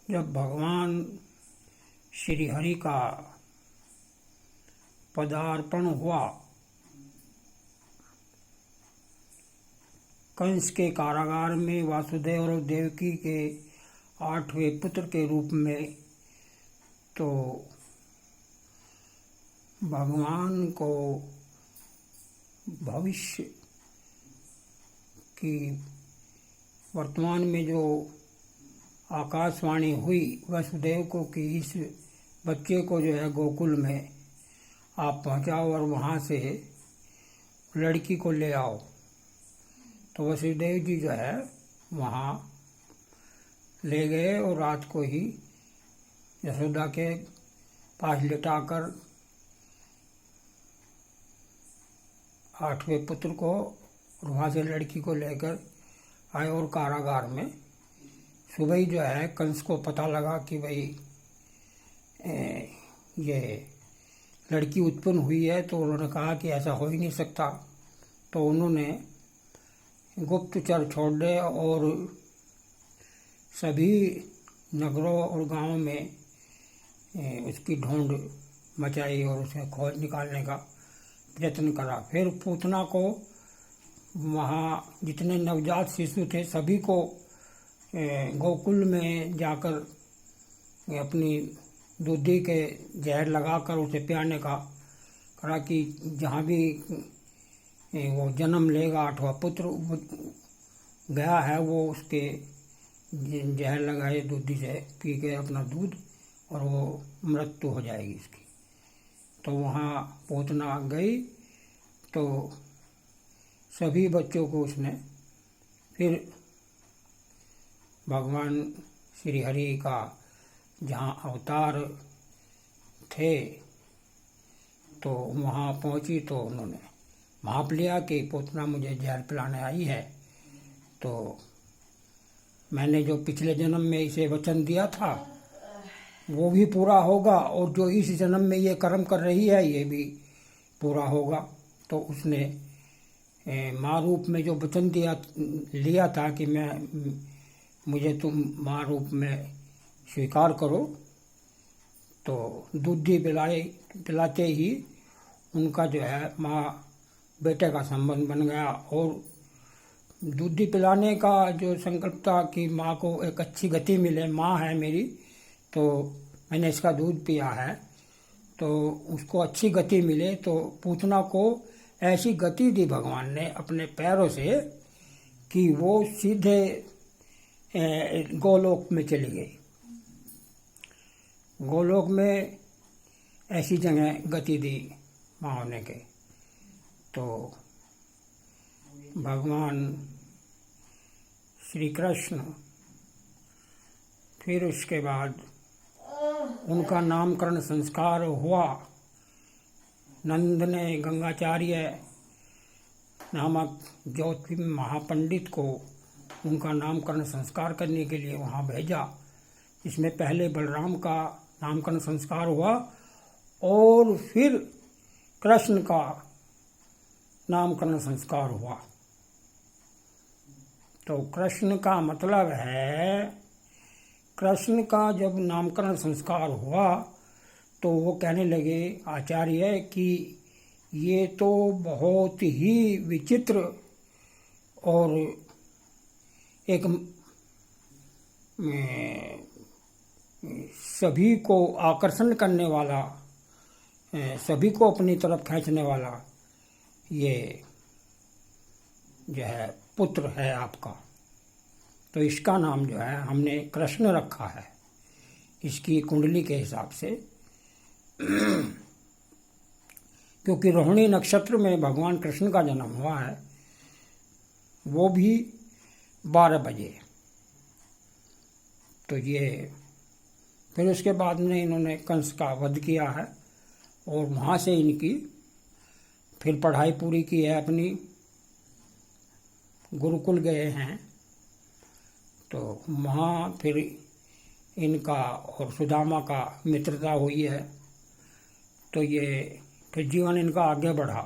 जब भगवान श्री हरि का पदार्पण हुआ कंस के कारागार में वासुदेव और देवकी के 8वें पुत्र के रूप में, तो भगवान को भविष्य की वर्तमान में जो आकाशवाणी हुई वसुदेव को कि इस बच्चे को जो है गोकुल में आप पहुंचाओ और वहाँ से लड़की को ले आओ, तो वसुदेव जी जो है वहाँ ले गए और रात को ही यशोदा के पास लिटाकर 8वें पुत्र को वहाँ से लड़की को लेकर आए। और कारागार में सुबह ही जो है कंस को पता लगा कि भाई ये लड़की उत्पन्न हुई है, तो उन्होंने कहा कि ऐसा हो ही नहीं सकता। तो उन्होंने गुप्तचर छोड़ दे और सभी नगरों और गांवों में उसकी ढूंढ मचाई और उसे खोज निकालने का प्रयत्न करा। फिर पूतना को वहाँ जितने नवजात शिशु थे सभी को गोकुल में जाकर अपनी दूधी के जहर लगाकर उसे पियाने का करा कि जहाँ भी वो जन्म लेगा 8वां पुत्र गया है वो उसके जहर लगाए दूधी से पी के अपना दूध और वो मृत्यु हो जाएगी इसकी। तो वहाँ पूतना गई तो सभी बच्चों को उसने फिर भगवान श्री हरि का जहाँ अवतार थे तो वहाँ पहुँची तो उन्होंने भाप लिया कि पूतना मुझे जहर पिलाने आई है, तो मैंने जो पिछले जन्म में इसे वचन दिया था वो भी पूरा होगा और जो इस जन्म में ये कर्म कर रही है ये भी पूरा होगा। तो उसने माँ रूप में जो वचन लिया था कि मुझे तुम माँ रूप में स्वीकार करो, तो दूधी पिलाते ही उनका जो है माँ बेटे का संबंध बन गया। और दूधी पिलाने का जो संकल्प था कि माँ को एक अच्छी गति मिले, माँ है मेरी तो मैंने इसका दूध पिया है तो उसको अच्छी गति मिले, तो पूतना को ऐसी गति दी भगवान ने अपने पैरों से कि वो सीधे गोलोक में चली गई। गोलोक में ऐसी जगह गति दी माँ होने के। तो भगवान श्री कृष्ण फिर उसके बाद उनका नामकरण संस्कार हुआ। नंद ने गंगाचार्य नामक ज्योति महापंडित को उनका नामकरण संस्कार करने के लिए वहाँ भेजा। इसमें पहले बलराम का नामकरण संस्कार हुआ और फिर कृष्ण का नामकरण संस्कार हुआ। तो कृष्ण का मतलब है, कृष्ण का जब नामकरण संस्कार हुआ तो वो कहने लगे आचार्य कि ये तो बहुत ही विचित्र और एक सभी को आकर्षण करने वाला, सभी को अपनी तरफ खींचने वाला ये जो है पुत्र है आपका, तो इसका नाम जो है हमने कृष्ण रखा है इसकी कुंडली के हिसाब से। क्योंकि रोहिणी नक्षत्र में भगवान कृष्ण का जन्म हुआ है, वो भी 12 बजे। तो ये फिर उसके बाद में इन्होंने कंस का वध किया है और वहाँ से इनकी फिर पढ़ाई पूरी की है अपनी, गुरुकुल गए हैं। तो वहाँ फिर इनका और सुदामा का मित्रता हुई है। तो ये फिर जीवन इनका आगे बढ़ा।